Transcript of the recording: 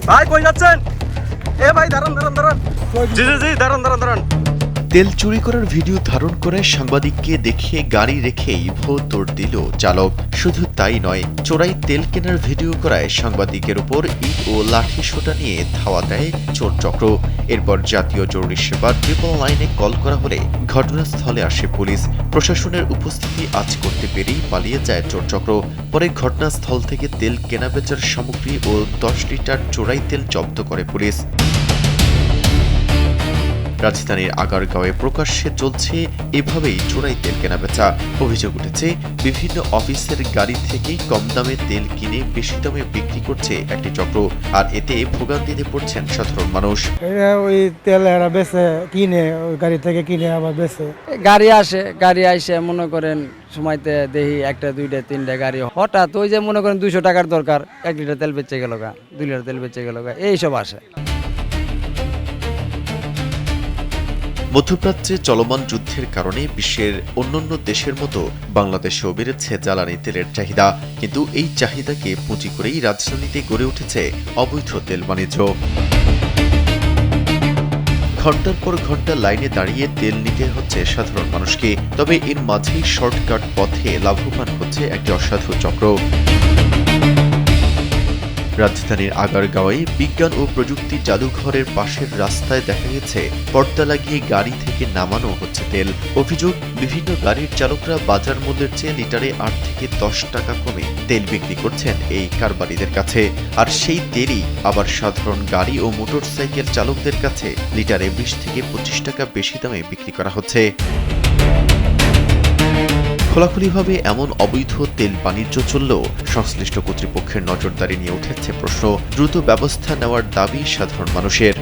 ভাই কই যাচ্ছেন? এ ভাই দাঁড়ান দাঁড়ান দাঁড়ান। জি জি জি দাঁড়ান দাঁড়ান দাঁড়ান। তেল চুরি করার ভিডিও ধারণ করে সাংবাদিককে দেখিয়ে গাড়ি রেখেই ভোট দৌড় দিল চালক। শুধু তাই নয়, চোরাই তেল কেনার ভিডিও করায় সাংবাদিকের উপর ইট ও লাঠি সোঁটা নিয়ে ধাওয়া দেয় চোর চক্র। এরপর জাতীয় জরুরি সেবা 999-এ কল করা হলে ঘটনাস্থলে আসে পুলিশ। প্রশাসনের উপস্থিতি আজ করতে পেরেই পালিয়ে যায় চোর চক্র। পরে ঘটনাস্থল থেকে তেল কেনাবেচার সামগ্রী ও 10 লিটার চোরাই তেল জব্দ করে পুলিশ। রাজধানীর আগারগাঁওয়ে প্রকাশ্যে চলছে এভাবেই চোরাই তেল কেনাবেচা। অভিযোগ উঠেছে, বিভিন্ন অফিসের গাড়ি থেকেই কম দামে তেল কিনে বেশি দামে বিক্রি করছে একটি চক্র, আর এতে ভোগান্তিতে পড়ছেন সাধারণ মানুষ। ওই তেল এরা বেচে কিনে, ওই গাড়ি থেকে কিনে আবার বেচে। গাড়ি আইসে মনে করেন সময়তে দেখি 1টা 2টা 3টা গাড়ি, হঠাৎ ওই যে মনে করেন 200 টাকার দরকার, 1 লিটার তেল বেচে গেল গা, 2 লিটার তেল বেচে গেল গা, এইসব আসে। মধ্যপ্রাচ্যে চলমান যুদ্ধের কারণে বিশ্বের অন্যান্য দেশের মতো বাংলাদেশেও বেড়েছে জ্বালানি তেলের চাহিদা। কিন্তু এই চাহিদাকে পুঁজি করেই রাজধানীতে গড়ে উঠেছে অবৈধ তেল বাণিজ্য। ঘন্টার পর ঘন্টা লাইনে দাঁড়িয়ে তেল নিতে হচ্ছে সাধারণ মানুষকে। তবে এর মাঝেই শর্টকাট পথে লাভবান হচ্ছে একটি অসাধু চক্র। রাজধানীর আগারগাঁওয়ে বিজ্ঞান ও প্রযুক্তি জাদুঘরের পাশের রাস্তায় দেখা গেছে পর্দা লাগিয়ে গাড়ি থেকে নামানো হচ্ছে তেল। অভিযোগ, বিভিন্ন গাড়ির চালকরা বাজার মূল্যের চেয়ে লিটারে 8 থেকে 10 টাকা কমে তেল বিক্রি করছেন এই কারবারিদের কাছে। আর সেই তেলই আবার সাধারণ গাড়ি ও মোটরসাইকেল চালকদের কাছে লিটারে 20 থেকে 25 টাকা বেশি দামে বিক্রি করা হচ্ছে। খোলাখুলিভাবে এমন অবৈধ তেল বাণিজ্য চললেও সংশ্লিষ্ট কর্তৃপক্ষের নজরদারি নিয়ে উঠেছে প্রশ্ন। দ্রুত ব্যবস্থা নেওয়ার দাবি সাধারণ মানুষের।